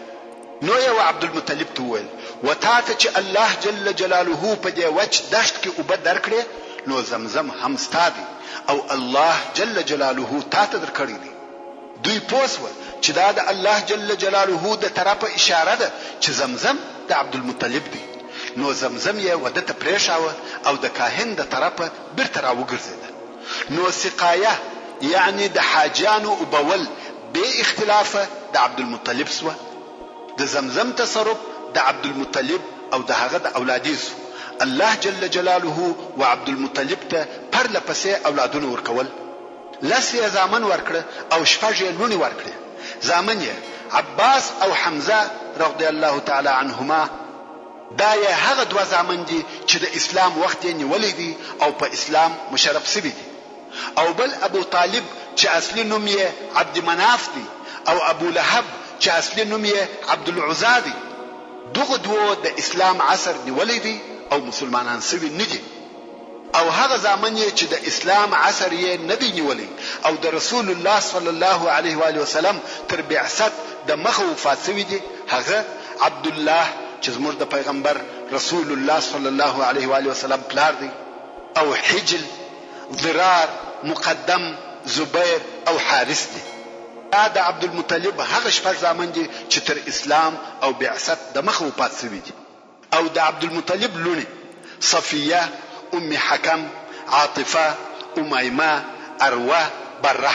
نو یو عبدالمطلب ته وویل و تا ته چې الله جل جلاله په دې وچ دشت کې اوبه درکړې نو زمزم هم ستا دی او الله جل جلاله تا ته درکړی دی. دوی پوه سول چې دا د الله جل جلاله د طرفه اشاره ده چې زمزم د عبدالمطلب دی. نو زمزم یې وده ته پرېښاوه او د کاهن د طرفه بیرته راوګرځېده. نو سقایه یعنی د حاجیانو اوبول بې اختلافه د عبدالمطلب سوه. د زمزم تصرف د عبدالمطلب او د هغه د اولادیسو. الله جل جلاله و عبدالمطلب ته پرله پسې اولادونه ورکول. 10 زامن ورکړه او 6 لونې ورکړه. زامن یې عباس او حمزه رضی الله تعالی عنهما. دا یې هغه 2 زامن دي چې د اسلام وخت یې نیولې دي او په اسلام مشرف سوي دي. او بل ابو طالب چې اصلي نوم یې عبد مناف دی او ابو لهب چې اصلي نوم یې عبد العزا دی. دغه 2 د اسلام عصر نیولې دي او مسلمانان سوي نه دي. او هغه زامن یې چې د اسلام عصر یې نه دی نیولې او د رسول الله صلی الله علیه و آله وسلم تر بعثت د مخه وفات سوي دي، هغه عبد الله چې زموږ د پیغمبر رسول الله صلی الله علیه و آله وسلم پلار دی، او حجل، ضرار، مقدم، زبیر او حارث دی. دا د عبدالمطلب هغه 6 زامن دي چې تر اسلام او بعثت د مخه وفات سوي دي. او د عبدالمطلب لونې صفیه، ام حکم، عاطفه، امیمه، اروه، بره.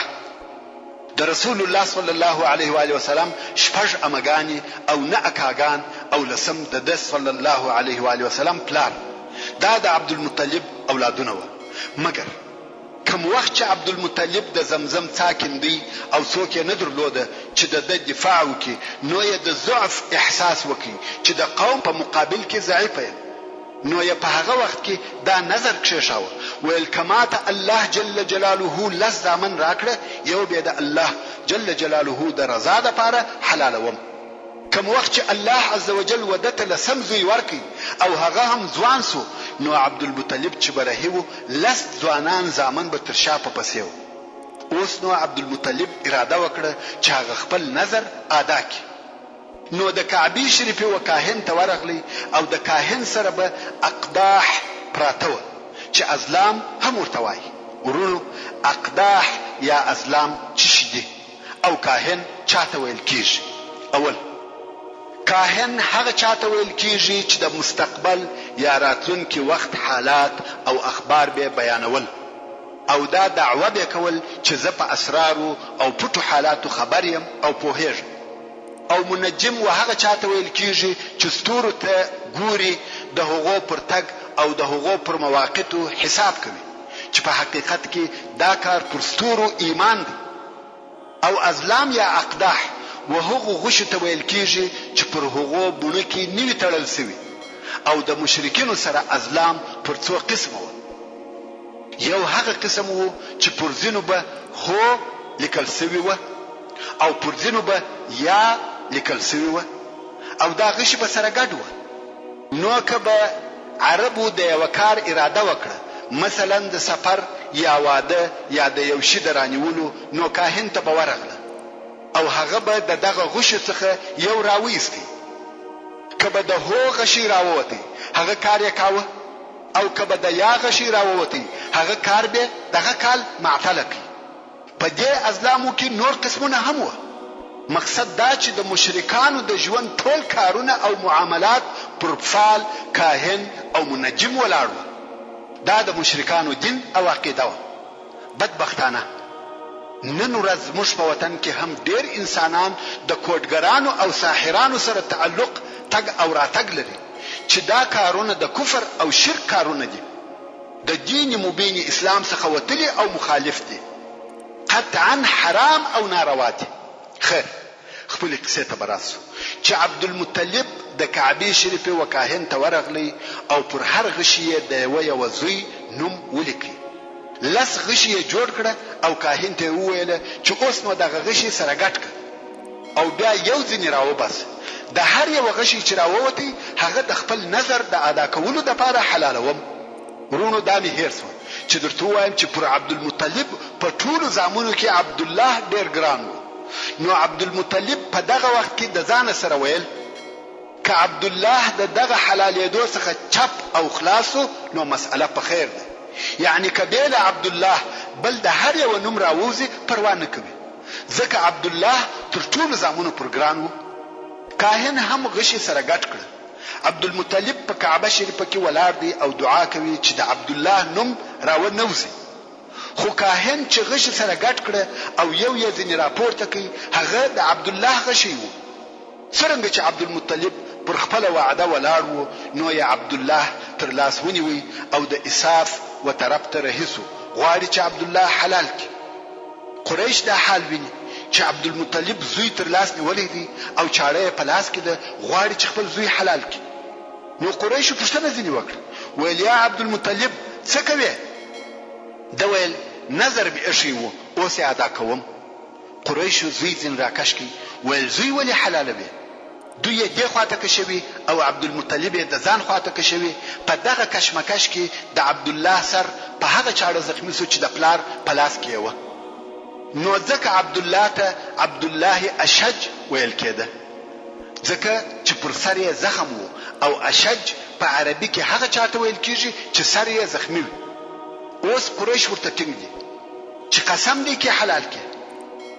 د رسول الله صلی الله علیه و آله وسلم 6 امګانی او 9 اکاګان او لسم د ده صلی الله علیه و آله وسلم پلار. دا د عبدالمطلب اولادونه و. مګر کوم وخت چې عبدالمطلب د زمزم ساکن دی او څوک یې نه درلوده چې د دفاع وکړي، نو یې د ضعف احساس وکړي چې د قوم په مقابل کې ضعیفه یم. نو یې په هغه وخت کې دا نظر کښېښاوه، ویل کماته الله جل جلاله 10 زامن راکړه، یو بیا د الله جل جلاله د رضا دپاره حلالوم. کوم وخت چې الله عز وجل وده ته 10 زوی ورکړي او هغه هم ځوان سو، نو عبدالمطلب چې برهي و 10 ځوانان زامن به تر شا په پسې و. اوس نو عبدالمطلب اراده وکړه چې هغه خپل نظر ادا کړي. نو د کعبې شریفې و کاهن ته ورغلی او د کاهن سره به اقداح پراته وه چې ازلام هم ورته وایي. ورونو، اقداح یا ازلام څه شي دي او کاهن چاته ویل کیږي؟ اول، کاهن هغه چاته ویل کیږي چې د مستقبل یا راتلونکي وخت حالات او اخبار به بیانول او دا دعوه به کول چې زه په اسرارو او پټو حالاتو خبر یم او پوهیږم. او منجم و هغه چاته ویل کیږي چې ستورو ته ګوري، د هغو پر تګ او د هغو پر مواقعتو حساب کوي چې په حقیقت کې دا کار پر ستورو ایمان دی. او ازلام یا اقداح و هغو غشو ته ویل کیږي چې پر هغو بونه کې نوي تړل سوي. او د مشرکینو سره ازلام پر 2 قسمه و. یو هغه قسم و چې پر ځینو به هو لیکل سوي و او پر ځینو به یا لیکل سوي و، او دا غشي به سره ګډ و. نو که به عربو د یو کار اراده وکړه، مثلا د سفر یا واده یا د یو شي د رانیولو، نو کاهن ته به ورغله او هغه به د دغه غشو څخه یو راویستی. که به د هو غشي راووتی، هغه کار یې کاوه، او که به د یا غشي راووتی، هغه کار به دغه کال معطله کړي. په دې ازلامو کې نور قسمونه هم و. مقصد دا چې د مشرکانو د ژوند ټول کارونه او معاملات پر فال، کاهن او منجم ولاړ و. دا د مشرکانو دین او عقیده و. بدبختانه نن ورځ زموږ په وطن کې هم ډېر انسانان د کوډګرانو او ساحرانو سره تعلق تګ او راتګ لري چې دا کارونه د کفر او شرک کارونه دي، د دین مبین اسلام څخه وتلي او مخالف دي، قطعا حرام او ناروا دي. خیر خپل قصې ته براسو چې عبدالمطلب د کعبې شریفې و کاهن ته ورغلی او پر هر غشي یې د یوه زوی نوم ولیکي. 10 غشي یې جوړ کړه او کاهن ته وویل چې اوس نو دغه غشي سره ګډ کړه او بیا یو ځینې راوباسه. د هر یو غشي چې راووتی هغه د خپل نظر د ادا کولو دپاره حلالوم. ورونو دا مې هېر سوه چې درته ووایم چې پر عبدالمطلب په ټولو زامنو کې عبدالله ډېر ګران و. نو عبدالمطلب په دغه وخت کې د ځانه سره ویل که عبدالله د دغه حلالېدو څخه چپ او خلاصو نو مسأله په خیر ده. یعنی که بیل عبدالله بل د هر یو نوم راووځي پروا نه کوي، ځکه عبدالله تر ټولو زامنو پر ګران و. کاهن هم غشي سره ګډ کړه. عبدالمطلب په کعبه شریفه کې ولاړ دی او دعا کوي چې د عبدالله نوم راونوځي. خو کاهن چې غشي سره ګډ کړه او یو یې ځینې راپورته کوي هغه د عبدالله غشي و. څرنګه چې عبدالمطلب پر خپل وعده ولاړ و نو یې عبدالله تر لاس ونیوی او د اساف و طرف ته رهیسو، غواړي چې عبدالله حلال کړي. قریش دا حال ویني چې عبدالمطلب زوی تر لاس نیولی دی او چاړه یې په لاس کې ده، غواړي چې خپل زوی حلال کړي. نو قریشو پوښتنه ځینې وکړه، ویل یا عبدالمطلب څه کوې؟ ده ویل نظر مې ایښی و اوس یې ادا کوم. قریشو زوی ځین راکش کړي، ویل زوی ولې حلالوې؟ دوی یې دې خواته کشوي او عبدالمطلب یې د ځان خواته کشوي. په دغه کشمکش کې د عبدالله سر په هغه چاړه زخمي سو چې د پلار په لاس کې و. نو ځکه عبدالله ته عبدالله اشج ویل کېده، ځکه چې پر سر یې زخم و او اشج په عربي کې هغه چاته ویل کېږي چې سر یې زخمي وي. اوس قریش ورته ټینګ دي چې قسم دی کې حلال کې،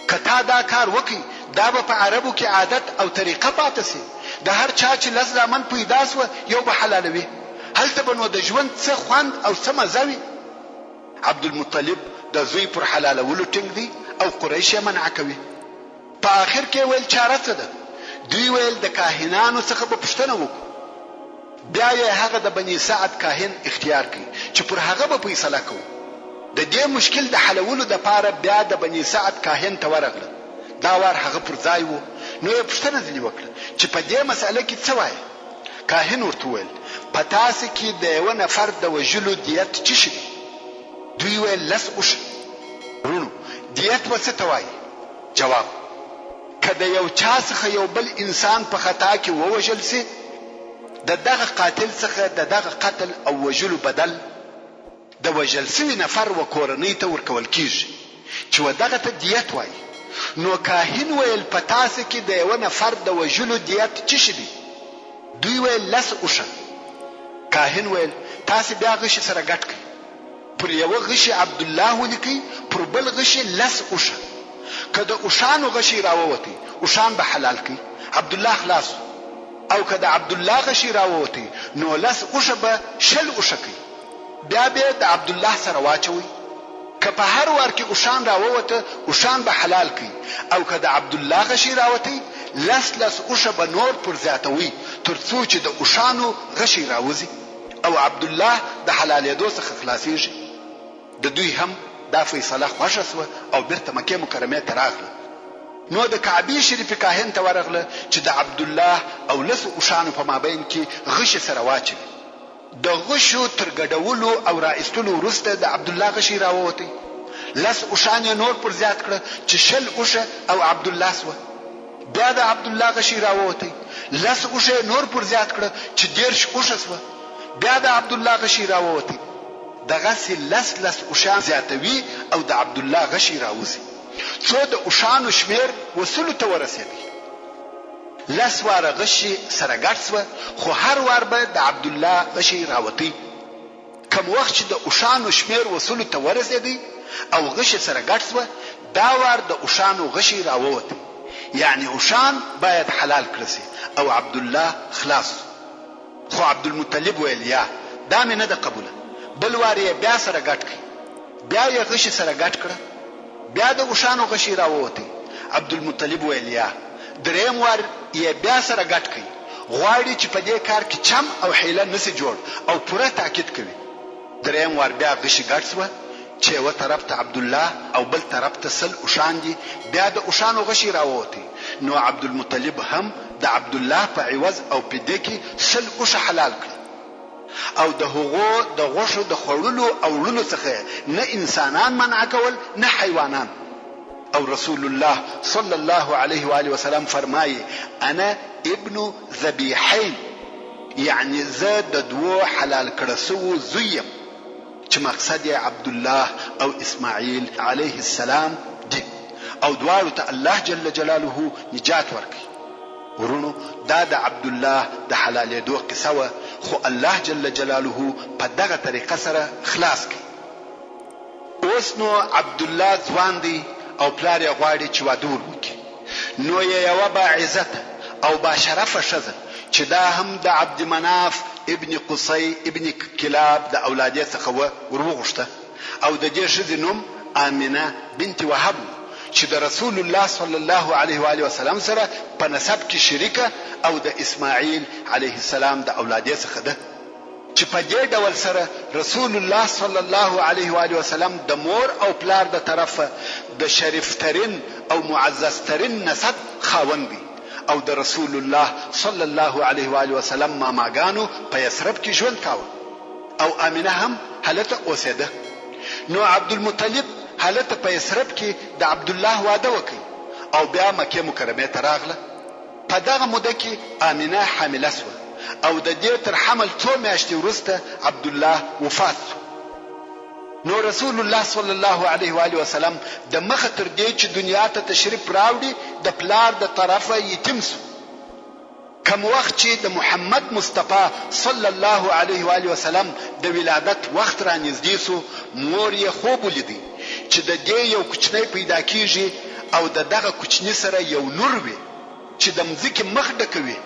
که تا دا کار وکړي دا به په عربو کې عادت او طریقه پاتې سي. د هر چا چې 10 زامن پیدا سوه یو به حلالوي، هلته به نو د ژوند څه خوند او څه مزه وي. عبدالمطلب د زوی پر حلالولو ټینګ دی او قریش یې منع کوي. په آخر کې ویل چاره څه ده؟ دوی ویل د کاهنانو څخه به پوښتنه وکړو. بیا یې هغه د بني سعد کاهن اختیار کړي چې پر هغه به فیصله کوو. د دې مشکل د حلولو دپاره بیا د بني سعد کاهن ته ورغله. دا وار هغه پر ځای و. نو یې پوښتنه ځینې وکړه چې په دې مسئله کې څه وایي؟ کاهن ورته وویل په تاسې کې د یوه نفر د وژلو دیت څه شي دی؟ دوی ویل 10 اوښه. ورونو دیت به څه ته وایي؟ جواب: که د یو چا څخه یو بل انسان په خطا کې ووژل سي، د دغه قاتل څخه د دغه قتل او وژلو بدل د وژل سوي نفر و کورنۍ ته ورکول کیږي چې و دغه ته دیت وایي. نو کاهن ویل په تاسې کې د یوه نفر د وژلو دیت څه شي دی؟ دوی ویل 10 اوښه. کاهن ویل تاسې بیا غشي سره ګډ کړئ، پر یوه غشي عبدالله ولیکئ، پر بل غشي 10 اوښه. که د اوښانو غشي راووتی اوښان به حلال کړي، عبدالله خلاص. او که د عبدالله غشي راووتی نو 10 اوښه به 20 اوښه کوي، بیا به د عبدالله سره واچوي. که په هر وار کې اوښان راووته اوښان به حلال کړي، او که د عبدالله غشي راوتی 10 اوښه به نور پر زیاتوي تر څو چې د اوښانو غشي راوځي او عبدالله د حلالېدو څخه خلاصېږي. د دوی هم دا فیصله خوښه سوه او بیرته مکې مکرمې ته راغله. نو د کعبې شریفې کاهن ته ورغله چې د عبدالله او 10 اوښانو په مابین کې غشي سره واچوي. د غشو تر ګډولو او را ایستلو وروسته د عبدالله غشي راووتی. 10 اوښان یې نور پر زیات کړه چې 20 اوښه او عبدالله سوه. بیا د عبدالله غشي راووتی. 10 اوښه یې نور پر زیات کړه چې 30 اوښه سوه. بیا د عبدالله غشي راووتی. دغسې 10 اوښان زیاتوي او د عبدالله غشي راوځي، څو د اوښانو شمیر وصلو ته ورسېدی. 10 واره غشي سره ګډ سوه، خو هر وار به د عبدالله غشي راوتی. کم وخت چې د اوښانو شمیر وصلو ته ورسېدی او غشي سره ګډ سوه، دا وار د اوښانو غشي راووتی. یعنی اوښان باید حلال کړه سي او عبدالله خلاص. خو عبدالمطلب ویل یا دا مې نه ده قبوله، بل وار یې بیا سره ګډ کړي. بیا یې غشي سره ګډ کړه، بیا د اوښانو غشي راووتی. عبدالمطلب ویل یا. دریم وار یې بیا سره ګډ کړي، غواړي چې په دې کار کې چم او حیله نسی جوړ او پوره تاکید کوي. دریم وار بیا غشي ګډ سوه چې یوه طرف ته عبدالله او بل طرف ته 100 اوښان دي. بیا د اوښانو غشي راووتی. نو عبدالمطلب هم د عبدالله په عوض او فدیه کې 100 اوښه حلال کړي او د هغو د غوښو د خوړلو او وړلو څخه نه انسانان منع کول نه حیوانان. او رسول الله صلی الله علیه و آله وسلم فرمایي انا ابن ذبیحین، یعنی زه د دوو حلال کړه سوو زوی یم چې مقصد یې عبدالله او اسماعیل علیه السلام دي او دواړو ته الله جل جلاله نجات ورکړي. ورونو دا د عبدالله د حلالېدو قصه وه، خو الله جل جلاله په دغه طریقه سره خلاص کړي. اوس نو عبدالله ځوان دی او پلار یې غواړي چې واده وکړي. نو یې یوه باعزته او باشرفه ښځه چې دا هم د عبد مناف ابن قصي ابن کلاب د اولادې څخه وروغوښته او د دې ښځې نوم آمنه بنت وهب چې د رسول الله صلی الله علیه و آله وسلم سره په نسب کې شریکه او د اسماعیل علیه السلام د اولادې څخه ده، چې په دې ډول سره رسول الله صلی الله علیه و آله وسلم د مور او پلار د طرفه د شریفترین او معززترین نسب خاوند دی او د رسول الله صلی الله علیه و آله وسلم ماماګانو په یثرب کې ژوند کاوه او آمنه هم هلته اوسېده. نو عبدالمطلب هلته په یثرب کې د عبدالله واده وکړي او بیا مکه مکرمه ته راغله. په دغه موده کې آمنه حامله سوه او د دې تر حمل 2 میاشتې وروسته عبدالله وفات سو. نو رسول الله صلی الله علیه و آله وسلم د مخه تر دې چې دنیا ته تشریف راوړي د پلار د طرفه یتیم سو. کوم وخت چې د محمد مصطفی صلی الله علیه و آله وسلم د ولادت وخت را نږدې سو، مور یې خوب ولیدی چې د دې یو کوچنی پیدا کیږي او دغه کوچنی سره یو نور وي چې د مځکې مخ ډکوي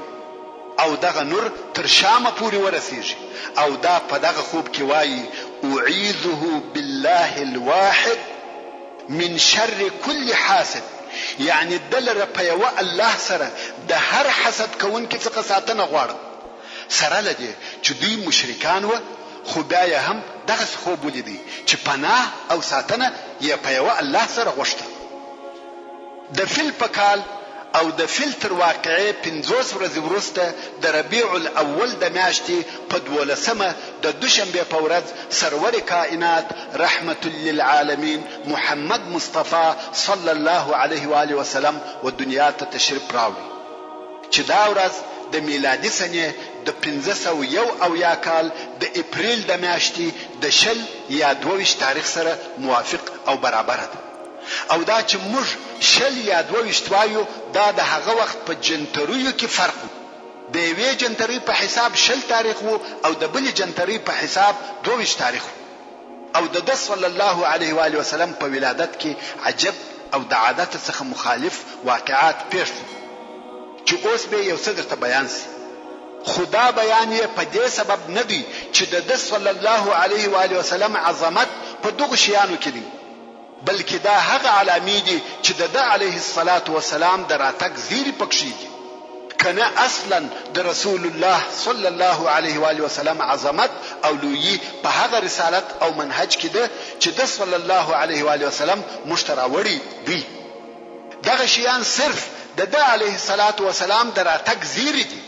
او دغه نور تر شامه پورې ورسیږي او دا په دغه خوب کې وایي اعیذه بالله الواحد من شر كل حاسد، یعنی دلره په یو الله سره د هر حسد کوونکي څخه ساتنه غواړم. سره لدی چې دوی مشرکان و خو بیا هم دغه خوب ولیدي چې پناه او ساتنه یې په یو الله سره غوښته. د فیل په کال او د فیل تر واقعې 50 ورځې وروسته د ربیع الاول د میاشتې په 12مه د دوشنبه په ورځ سرور کائنات رحمت للعالمین محمد مصطفی صلی الله علیه و آله وسلم و دنیا ته تشریف راوړي چې دا ورځ د میلادي سنې د 1501 کال د اپریل د میاشتې د 20 یا 22 تاریخ سره موافق او برابر ده. او دا چې موږ 20 یا 22 وایو دا د هغه وخت په جنتریو کې فرق و. د یوې جنتری په حساب 20 تاریخ وو او د بلې جنتری په حساب 22 تاریخ وو. او د صلی الله علیه و آله وسلم په ولادت کې عجب او د عادت څخه مخالف واقعات پیښ شو چې اوس به یو څه درته بیان سي. خدا بیان یې په دې سبب نه دی چې د صلی الله علیه و آله وسلم عظمت په دغه شیانو کې دی، بلکې دا هغه علامې دي چې د علیه الصلاة والسلام د راتګ زیری پکښې دي. کنه اصلا د رسول الله صلی الله علیه و آله وسلم عظمت او لویی په هغه رسالت او منهج کې ده چې د صلی الله علیه و آله وسلم مشتراوړي دي. دغه شیان صرف د علیه الصلاة والسلام د راتګ زیری دي،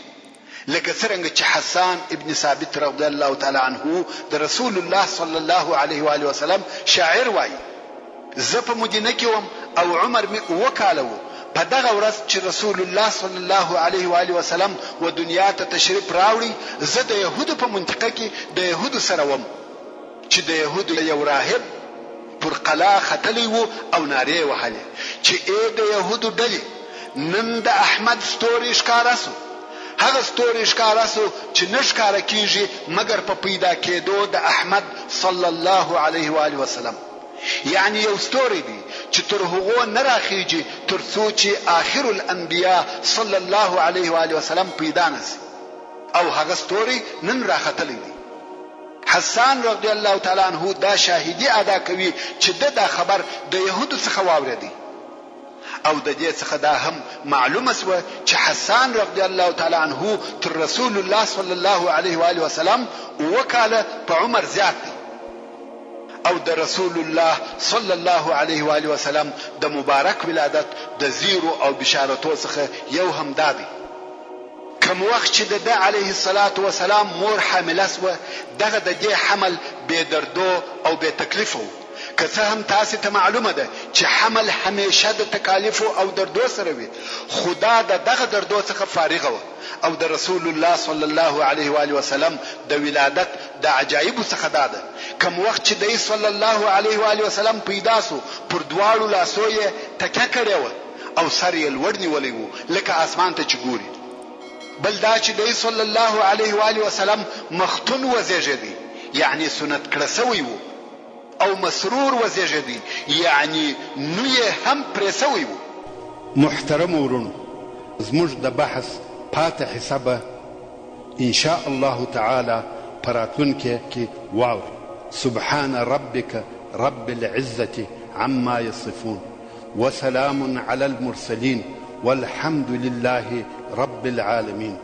لکه څنګه چې حسان ابن ثابت رضی الله تعالی عنه د رسول الله صلی الله علیه و آله وسلم شاعر وایي زه په مدینه کې وم او عمر می وکاله په دغه ورځ چې رسول الله صلی الله علیه و آله وسلم و دنیا ته تشریف راوړي زه د يهودو په منطقه کې د يهودو سره وم چې د يهودو یو راهب پر قلا ختلی وو او نارې وهلې چې اے د يهودو ډلې نن د احمد ستوري ښکارا سو. هغه ستوري ښکارا سو چې نشکاره کیږي مگر په پیدا کېدو د احمد صلی الله علیه و آله وسلم. یعنی یو ستوري دی چې تر هغه نه راخیږي تر څو چې آخر الانبیاء صلی الله علیه و آله وسلم پیدا نشي او هغه ستوري نن راختلی دی. حسان رضی الله تعالی عنہ دا شاهدی ادا کوي چې دا خبر د يهودو څخه واورېدی او د دې څخه دا هم معلومه سوه چې حسان رضی الله تعالی عنہ تر رسول الله صلی الله علیه و آله وسلم وکاله په عمر زیات دی او د رسول الله صلی الله علیه و آله وسلم د مبارک ولادت د زیرو او بشارتو څخه یو هم دادی کوم وخت چې د علیه الصلاة والسلام مور حامله سوه دغه د دې حمل بې دردو او بې تکلیفو که څه هم تاسو ته معلومه ده چې حمل همیشه د تکالیف او دردو سره وي خدا دغه دردو څخه فارغه و او د رسول الله صلی الله علیه و آله وسلم د ولادت د عجایب څخه ده کوم وخت چې د صلی الله علیه و آله وسلم پیدا سو پر دواړو لاسو یې تکیه کړې و او سر یې لوړ نیولی و لکه اسمان ته چې ګوري بل دا چې د صلی الله علیه و آله وسلم مختون وزیږېدی یعنی سنت کړه سوی و او مسرور وزیږېدی یعنی نو یې هم پرې سوی و محترم ورونو زموږ د بحث پاتې حسابه ان شاء الله تعالی پراتونکي کې واو سبحان ربك رب العزة عما يصفون وسلام على المرسلين والحمد لله رب العالمين